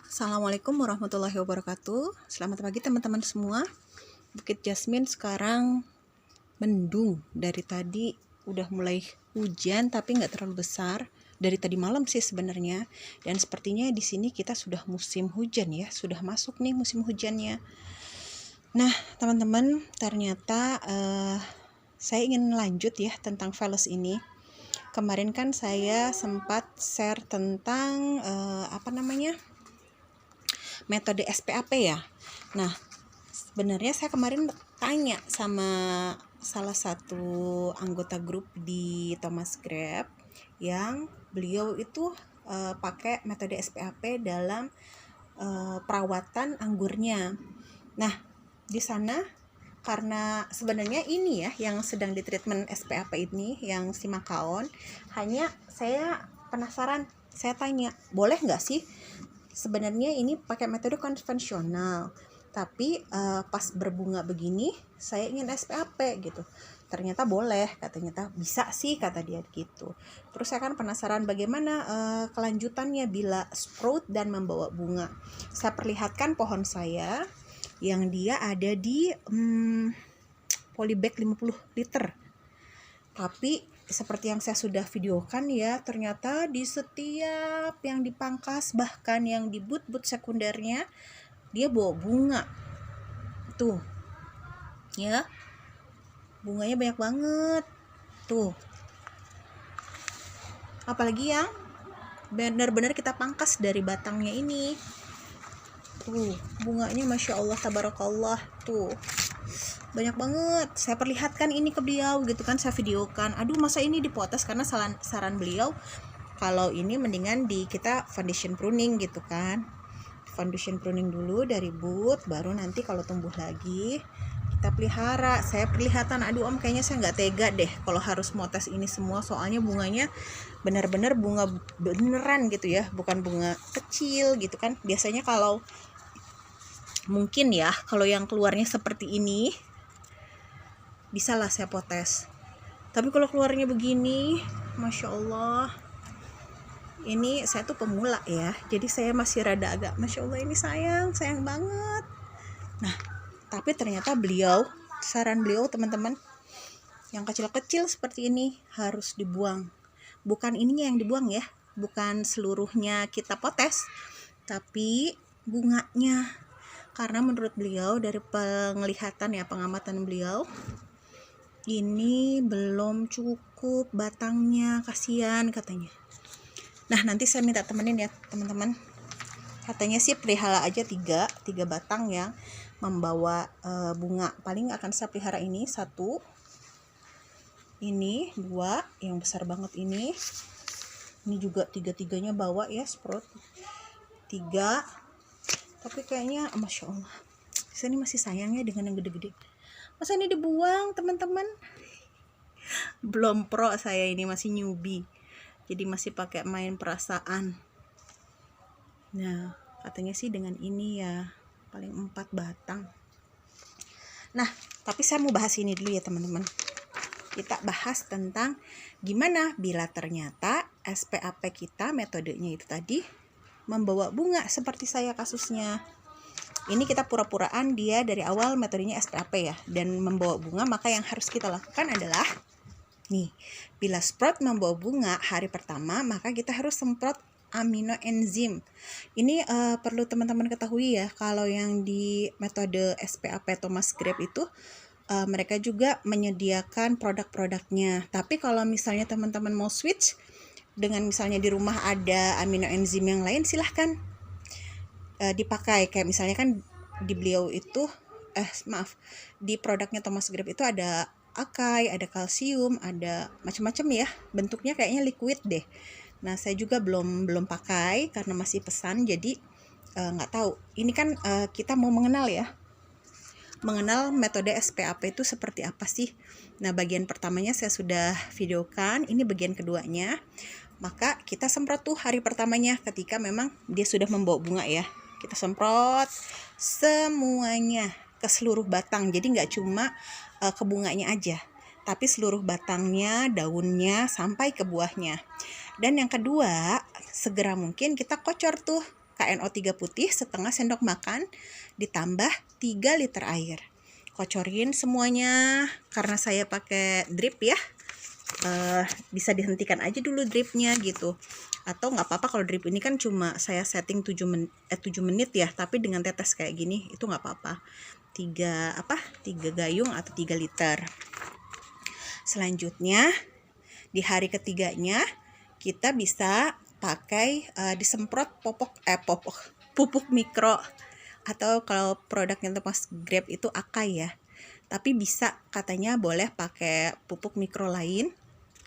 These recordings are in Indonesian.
Assalamualaikum warahmatullahi wabarakatuh. Selamat pagi teman-teman semua. Bukit Jasmine sekarang mendung. Dari tadi udah mulai hujan tapi nggak terlalu besar. Dari tadi malam sih sebenarnya. Dan sepertinya di sini kita sudah musim hujan ya. Sudah masuk nih musim hujannya. Nah teman-teman, ternyata saya ingin lanjut ya tentang Veles ini. Kemarin kan saya sempat share tentang metode SPAP ya. Nah, sebenarnya saya kemarin tanya sama salah satu anggota grup di Thomas Grab yang beliau itu pakai metode SPAP dalam perawatan anggurnya. Nah, di sana karena sebenarnya ini ya yang sedang di treatment SPAP ini yang si Makaon, hanya saya penasaran, saya tanya, boleh nggak sih sebenarnya ini pakai metode konvensional, tapi pas berbunga begini saya ingin SPAP gitu. Ternyata boleh, katanya bisa sih kata dia gitu. Terus saya kan penasaran bagaimana kelanjutannya bila sprout dan membawa bunga. Saya perlihatkan pohon saya yang dia ada di polybag 50 liter. Tapi seperti yang saya sudah videokan ya, ternyata di setiap yang dipangkas, bahkan yang di but-but sekundernya, dia bawa bunga. Tuh, ya, bunganya banyak banget. Tuh, apalagi yang benar-benar kita pangkas dari batangnya ini. Tuh, bunganya Masya Allah, Tabarakallah. Tuh, banyak banget. Saya perlihatkan ini ke beliau gitu kan, saya videokan. Aduh, masa ini dipotes, karena saran beliau kalau ini mendingan kita foundation pruning gitu kan. Foundation pruning dulu dari boot, baru nanti kalau tumbuh lagi kita pelihara. Saya perlihatan, aduh om kayaknya saya nggak tega deh kalau harus motes ini semua, soalnya bunganya benar-benar bunga beneran gitu ya, bukan bunga kecil gitu kan. Biasanya kalau mungkin ya, kalau yang keluarnya seperti ini bisalah saya potes, tapi kalau keluarnya begini, Masya Allah, ini saya tuh pemula ya, jadi saya masih rada agak Masya Allah, ini sayang banget. Nah, tapi ternyata saran beliau teman-teman, yang kecil-kecil seperti ini harus dibuang. Bukan ininya yang dibuang ya, bukan seluruhnya kita potes, tapi bunganya. Karena menurut beliau, dari penglihatan ya, pengamatan beliau, ini belum cukup batangnya, kasihan katanya. Nah, nanti saya minta temenin ya teman-teman. Katanya sih pelihara aja 3 batang yang membawa bunga. Paling akan saya pelihara ini 1, ini 2, yang besar banget ini juga 3-3-nya bawa ya sprout 3. Tapi kayaknya Masya Allah, saya ini masih sayang ya dengan yang gede-gede. Masa ini dibuang teman-teman? Belum pro saya ini, masih newbie, jadi masih pakai main perasaan. Nah, katanya sih dengan ini ya paling 4 batang. Nah, tapi saya mau bahas ini dulu ya teman-teman. Kita bahas tentang gimana bila ternyata SPAP kita metodenya itu tadi membawa bunga seperti saya kasusnya. Ini kita pura-puraan dia dari awal metodenya SPAP ya, dan membawa bunga, maka yang harus kita lakukan adalah nih, bila sprout membawa bunga hari pertama, maka kita harus semprot amino enzim. Ini perlu teman-teman ketahui ya, kalau yang di metode SPAP Thomas Grab itu mereka juga menyediakan produk-produknya. Tapi kalau misalnya teman-teman mau switch dengan misalnya di rumah ada amino enzim yang lain, silahkan dipakai. Kayak misalnya kan di beliau itu di produknya Thomas Grab itu ada akai, ada kalsium, ada macam-macam ya. Bentuknya kayaknya liquid deh. Nah, saya juga belum pakai karena masih pesan, jadi nggak tahu. Ini kan kita mau mengenal metode SPAP itu seperti apa sih. Nah, bagian pertamanya saya sudah videokan, ini bagian keduanya. Maka kita semprot tuh hari pertamanya ketika memang dia sudah membawa bunga ya. Kita semprot semuanya ke seluruh batang, jadi nggak cuma ke bunganya aja, tapi seluruh batangnya, daunnya, sampai ke buahnya. Dan yang kedua, segera mungkin kita kocor tuh KNO3 putih setengah sendok makan ditambah 3 liter air. Kocorin semuanya. Karena saya pakai drip ya, bisa dihentikan aja dulu dripnya gitu. Atau nggak apa-apa kalau drip ini kan cuma saya setting 7 menit ya, tapi dengan tetes kayak gini itu nggak apa-apa. 3 gayung atau 3 liter. Selanjutnya di hari ketiganya kita bisa pakai disemprot pupuk mikro, atau kalau produknya Thomas Grab itu Akai ya. Tapi bisa katanya boleh pakai pupuk mikro lain.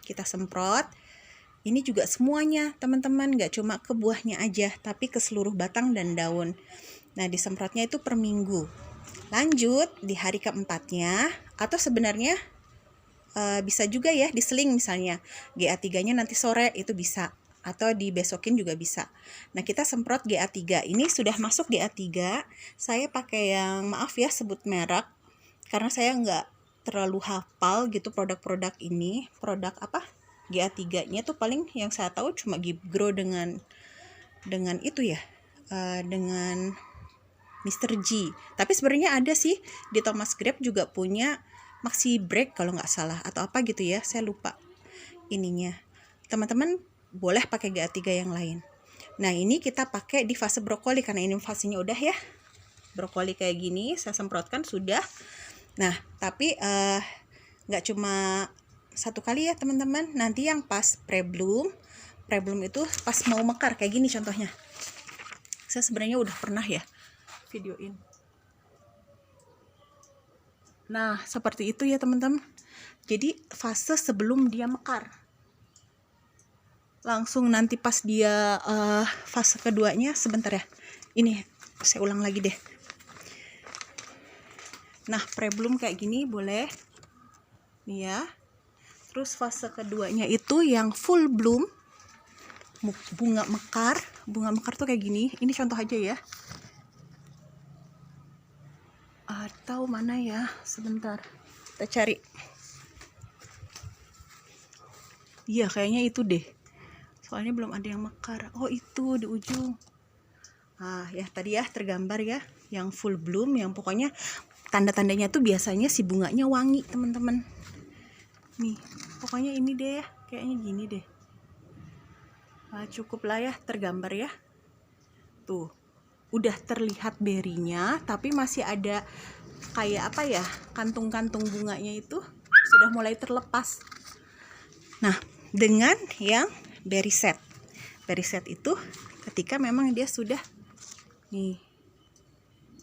Kita semprot. Ini juga semuanya teman-teman, nggak cuma ke buahnya aja, tapi ke seluruh batang dan daun. Nah, disemprotnya itu per minggu. Lanjut di hari keempatnya, atau sebenarnya bisa juga ya diseling, misalnya GA3-nya nanti sore itu bisa, atau dibesokin juga bisa. Nah, kita semprot GA3. Ini sudah masuk GA3. Saya pakai yang, maaf ya sebut merek, karena saya nggak terlalu hafal gitu produk-produk ini. Produk GA3-nya tuh paling yang saya tahu cuma Gibgro dengan itu ya, dengan Mr. G. Tapi sebenarnya ada sih di Thomas Grab juga punya Maxi Break kalau nggak salah, atau apa gitu ya, saya lupa ininya. Teman-teman boleh pakai GA3 yang lain. Nah, ini kita pakai di fase brokoli karena ini fasenya udah ya. Brokoli kayak gini saya semprotkan sudah. Nah, tapi nggak cuma satu kali ya teman-teman. Nanti yang pas pre-bloom itu pas mau mekar kayak gini contohnya. Saya sebenarnya udah pernah ya videoin. Nah, seperti itu ya teman-teman. Jadi fase sebelum dia mekar. Langsung nanti pas dia fase keduanya, sebentar ya. Ini saya ulang lagi deh. Nah, pre-bloom kayak gini boleh. Nih ya. Terus fase keduanya itu yang full bloom. Bunga mekar. Bunga mekar tuh kayak gini. Ini contoh aja ya. Atau mana ya, sebentar kita cari. Iya kayaknya itu deh, soalnya belum ada yang mekar. Oh itu di ujung. Ya tadi ya tergambar ya, yang full bloom, yang pokoknya tanda-tandanya tuh biasanya si bunganya wangi teman-teman. Nih pokoknya ini deh, kayaknya gini deh. Cukup lah ya tergambar ya. Tuh udah terlihat berinya, tapi masih ada kayak apa ya, kantung-kantung bunganya itu sudah mulai terlepas. Nah, dengan yang berry set itu ketika memang dia sudah nih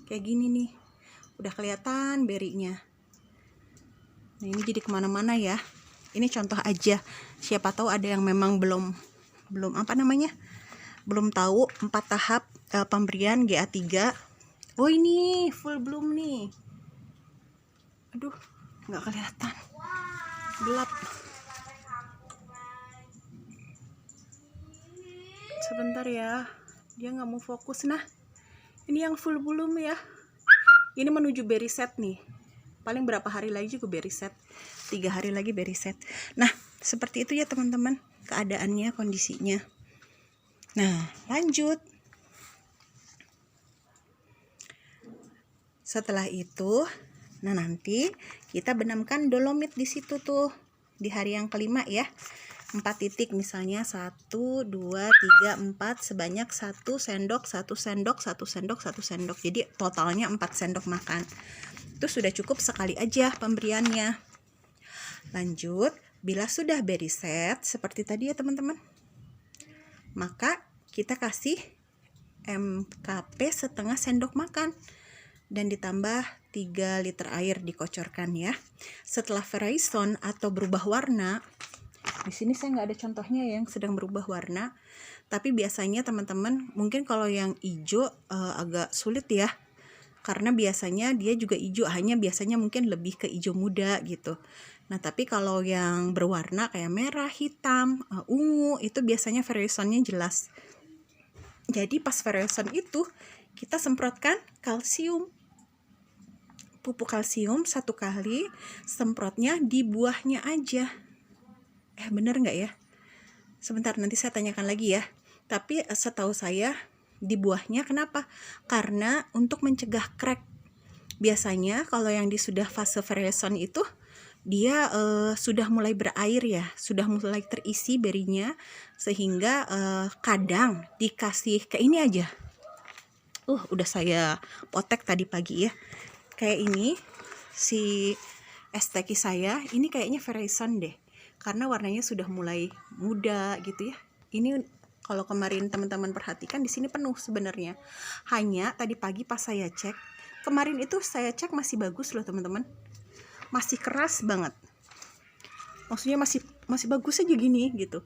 kayak gini nih, udah kelihatan berinya. Nah, ini jadi kemana-mana ya. Ini contoh aja, siapa tahu ada yang memang belum belum tahu 4 tahap pemberian GA3. Oh ini full bloom nih. Aduh, nggak kelihatan, gelap. Sebentar ya, dia nggak mau fokus. Nah, ini yang full bloom ya. Ini menuju berry set nih. Paling berapa hari lagi juga berry set. 3 hari lagi berry set. Nah, seperti itu ya teman-teman keadaannya, kondisinya. Nah, lanjut. Setelah itu, nah nanti kita benamkan dolomit di situ tuh di hari yang kelima ya. 4 titik misalnya 1, 2, 3, 4 sebanyak 1 sendok, 1 sendok, 1 sendok, 1 sendok. Jadi totalnya 4 sendok makan. Itu sudah cukup sekali aja pemberiannya. Lanjut, bila sudah berry set seperti tadi ya teman-teman, maka kita kasih MKP setengah sendok makan dan ditambah 3 liter air dikocorkan ya. Setelah veraison atau berubah warna, di sini saya nggak ada contohnya yang sedang berubah warna, tapi biasanya teman-teman mungkin kalau yang hijau agak sulit ya, karena biasanya dia juga hijau, hanya biasanya mungkin lebih ke hijau muda gitu. Nah, tapi kalau yang berwarna kayak merah, hitam, ungu, itu biasanya veraisonnya jelas. Jadi pas veraison itu kita semprotkan kalsium, pupuk kalsium 1 kali, semprotnya di buahnya aja. Bener nggak ya? Sebentar nanti saya tanyakan lagi ya. Tapi setahu saya di buahnya. Kenapa? Karena untuk mencegah crack. Biasanya kalau yang di sudah fase ferrison itu dia sudah mulai berair ya, sudah mulai terisi berinya, sehingga kadang dikasih kayak ini aja. Udah saya potek tadi pagi ya. Kayak ini si esteki saya, ini kayaknya ferrison deh. Karena warnanya sudah mulai muda gitu ya. Ini kalau kemarin teman-teman perhatikan di sini penuh sebenarnya. Hanya tadi pagi pas saya cek, kemarin itu saya cek masih bagus loh teman-teman. Masih keras banget. Maksudnya masih bagus aja gini gitu.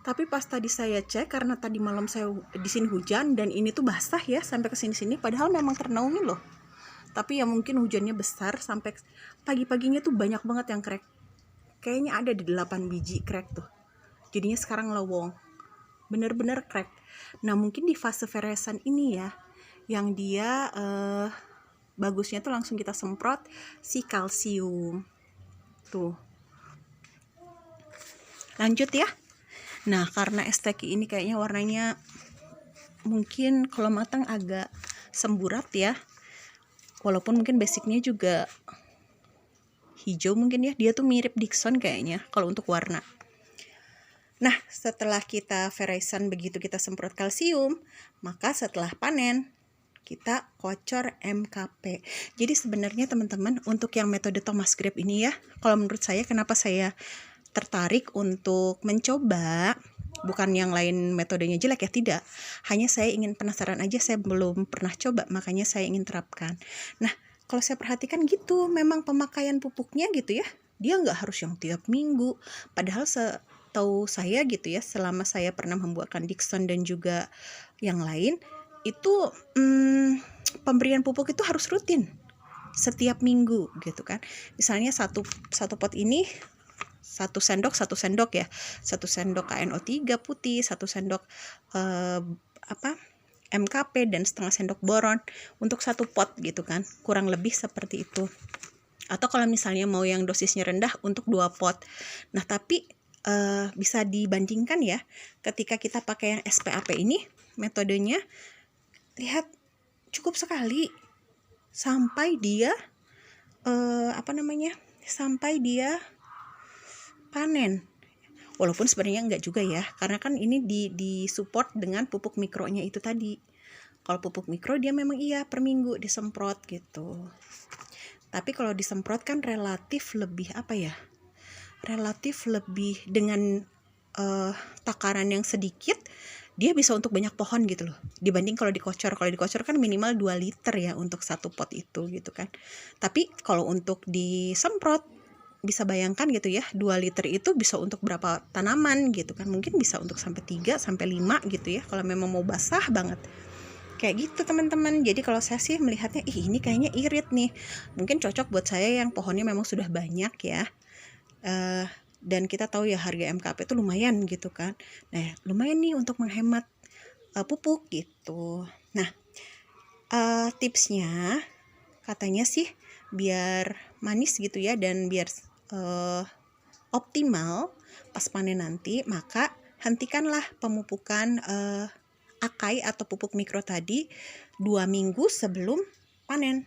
Tapi pas tadi saya cek, karena tadi malam saya di sini hujan dan ini tuh basah ya sampai ke sini-sini, padahal memang ternaungi loh. Tapi ya mungkin hujannya besar sampai pagi-paginya tuh banyak banget yang crack. Kayaknya ada di 8 biji crack tuh. Jadinya sekarang lowong. Bener-bener crack. Nah mungkin di fase ferrison ini ya, yang dia bagusnya tuh langsung kita semprot si kalsium. Tuh. Lanjut ya. Nah karena esteki ini kayaknya warnanya mungkin kalau matang agak semburat ya. Walaupun mungkin basicnya juga hijau mungkin ya. Dia tuh mirip Dixon kayaknya kalau untuk warna. Nah setelah kita ferrison begitu kita semprot kalsium, maka setelah panen kita kocor MKP. Jadi sebenarnya teman-teman untuk yang metode Thomas Grab ini ya, kalau menurut saya kenapa saya tertarik untuk mencoba, bukan yang lain metodenya jelek ya, tidak, hanya saya ingin penasaran aja, saya belum pernah coba, makanya saya ingin terapkan. Nah kalau saya perhatikan gitu, memang pemakaian pupuknya gitu ya, dia nggak harus yang tiap minggu, padahal setahu saya gitu ya, selama saya pernah membuatkan Dixon dan juga yang lain itu pemberian pupuk itu harus rutin setiap minggu gitu kan. Misalnya satu pot ini 1 sendok ya, 1 sendok KNO3 putih, 1 sendok MKP dan setengah sendok boron untuk 1 pot gitu kan, kurang lebih seperti itu. Atau kalau misalnya mau yang dosisnya rendah untuk 2 pot. Nah tapi bisa dibandingkan ya, ketika kita pakai yang SPAP ini, metodenya lihat cukup sekali sampai dia sampai dia panen. Walaupun sebenarnya enggak juga ya, karena kan ini di support dengan pupuk mikronya itu tadi. Kalau pupuk mikro dia memang iya per minggu disemprot gitu. Tapi kalau disemprot kan relatif lebih relatif lebih dengan takaran yang sedikit, dia bisa untuk banyak pohon gitu loh, dibanding kalau dikocor. Kalau dikocor kan minimal 2 liter ya untuk 1 pot itu gitu kan. Tapi kalau untuk disemprot, bisa bayangkan gitu ya, 2 liter itu bisa untuk berapa tanaman gitu kan. Mungkin bisa untuk sampai 3 sampai 5 gitu ya, kalau memang mau basah banget. Kayak gitu teman-teman. Jadi kalau saya sih melihatnya, ini kayaknya irit nih. Mungkin cocok buat saya yang pohonnya memang sudah banyak ya. Dan kita tahu ya harga MKP itu lumayan gitu kan. Nah lumayan nih untuk menghemat pupuk gitu. Nah tipsnya katanya sih biar manis gitu ya, dan biar optimal pas panen nanti, maka hentikanlah pemupukan akai atau pupuk mikro tadi 2 minggu sebelum panen,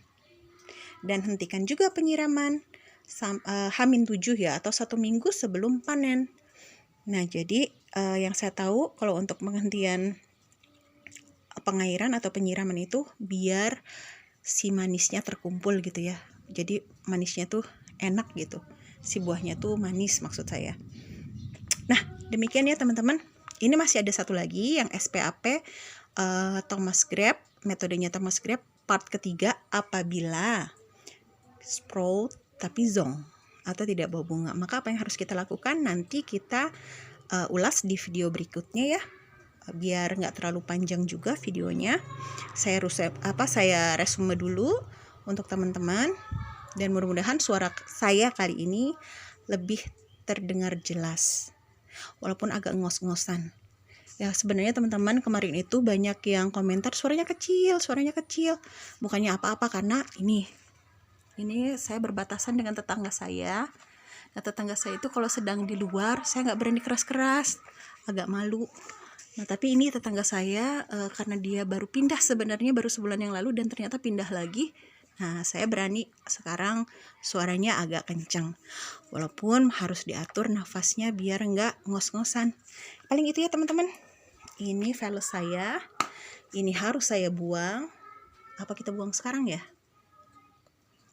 dan hentikan juga penyiraman H-7 ya, atau 1 minggu sebelum panen. Nah jadi yang saya tahu kalau untuk penghentian pengairan atau penyiraman itu biar si manisnya terkumpul gitu ya. Jadi manisnya tuh enak gitu, si buahnya tuh manis maksud saya. Nah demikian ya teman-teman. Ini masih ada satu lagi yang SPAP Thomas Grab, metodenya Thomas Grab part ketiga, apabila sprout tapi zong atau tidak bawa bunga, maka apa yang harus kita lakukan nanti kita ulas di video berikutnya ya, biar nggak terlalu panjang juga videonya. Saya resume dulu untuk teman-teman, dan mudah-mudahan suara saya kali ini lebih terdengar jelas walaupun agak ngos-ngosan ya. Sebenarnya teman-teman kemarin itu banyak yang komentar suaranya kecil. Bukannya apa-apa, karena ini saya berbatasan dengan tetangga saya. Nah tetangga saya itu kalau sedang di luar, saya nggak berani keras-keras, agak malu. Nah, tapi ini tetangga saya karena dia baru pindah, sebenarnya baru sebulan yang lalu dan ternyata pindah lagi. Nah, saya berani sekarang suaranya agak kencang. Walaupun harus diatur nafasnya biar nggak ngos-ngosan. Paling itu ya teman-teman. Ini file saya. Ini harus saya buang. Apa kita buang sekarang ya?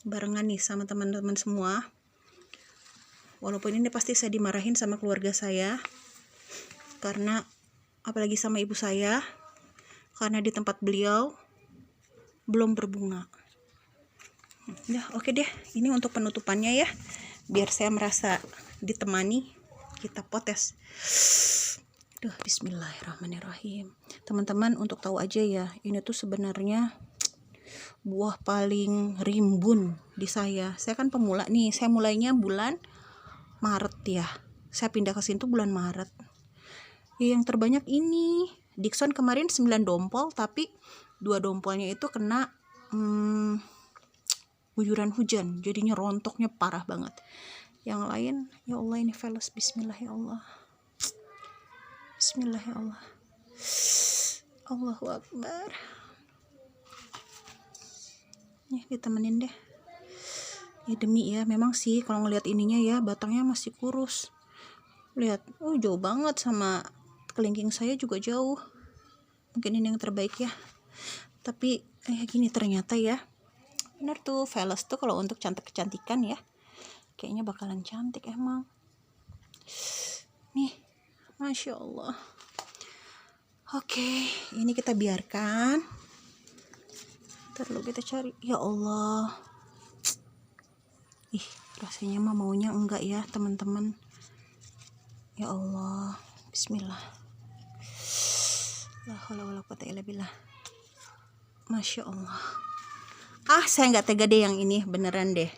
Barengan nih sama teman-teman semua. Walaupun ini pasti saya dimarahin sama keluarga saya. Karena apalagi sama ibu saya. Karena di tempat beliau belum berbunga. Ya, oke deh. Ini untuk penutupannya ya. Biar saya merasa ditemani. Kita potes. Duh, bismillahirrahmanirrahim. Teman-teman, untuk tahu aja ya, ini tuh sebenarnya buah paling rimbun di saya. Saya kan pemula nih. Saya mulainya bulan Maret ya. Saya pindah ke sini tuh bulan Maret. Ya, yang terbanyak ini. Dickson kemarin 9 dompol, tapi 2 dompolnya itu kena guyuran hujan, jadinya rontoknya parah banget. Yang lain, ya Allah, ini velos. Bismillah ya Allah. Bismillah ya Allah. Allahu Akbar. Nih, ditemenin deh. Ya demi ya, memang sih kalau ngelihat ininya ya, batangnya masih kurus. Lihat, jauh banget sama kelingking saya juga jauh. Mungkin ini yang terbaik ya. Tapi gini ternyata ya. Bener tuh, velos tuh kalau untuk kecantikan ya, kayaknya bakalan cantik emang. Nih, Masya Allah. Oke, ini kita biarkan. Terlalu kita cari. Ya Allah. Ih, rasanya mah maunya enggak ya teman-teman. Ya Allah. Bismillah. La haula wala quwata illa billah. Masya Allah. Saya nggak tega deh yang ini, beneran deh.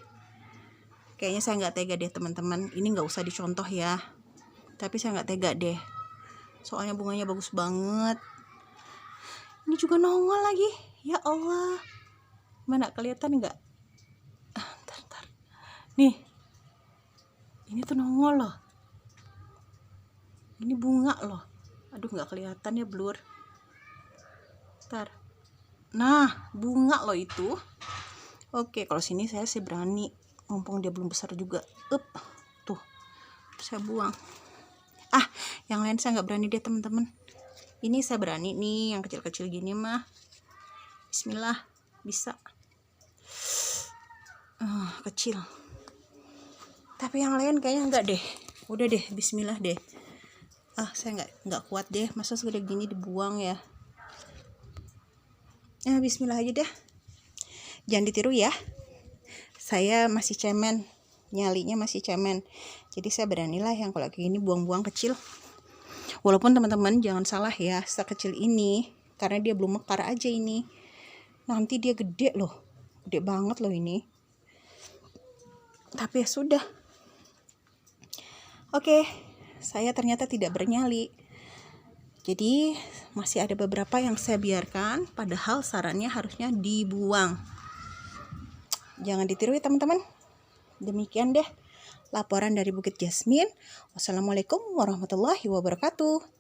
Kayaknya saya nggak tega deh teman-teman. Ini nggak usah dicontoh ya. Tapi saya nggak tega deh. Soalnya bunganya bagus banget. Ini juga nongol lagi. Ya Allah. Mana kelihatan nggak? Ntar. Nih. Ini tuh nongol loh. Ini bunga loh. Aduh, nggak kelihatan ya, blur. Ntar. Nah, bunga loh itu. Oke, kalau sini saya sih berani. Mumpung dia belum besar juga. Tuh. Saya buang. Yang lain saya nggak berani deh teman-teman. Ini saya berani nih, yang kecil-kecil gini mah. Bismillah, bisa. Kecil. Tapi yang lain kayaknya enggak deh. Udah deh, bismillah deh. Saya nggak kuat deh. Masa segede gini dibuang ya. Bismillah aja deh. Jangan ditiru ya. Saya masih cemen. Nyalinya masih cemen. Jadi saya beranilah yang kalau kayak gini buang-buang kecil. Walaupun teman-teman jangan salah ya, sekecil ini karena dia belum mekar aja ini. Nanti dia gede loh. Gede banget loh ini. Tapi ya sudah. Oke, saya ternyata tidak bernyali. Jadi masih ada beberapa yang saya biarkan, padahal sarannya harusnya dibuang. Jangan ditiru ya teman-teman. Demikian deh laporan dari Bukit Jasmine. Wassalamualaikum warahmatullahi wabarakatuh.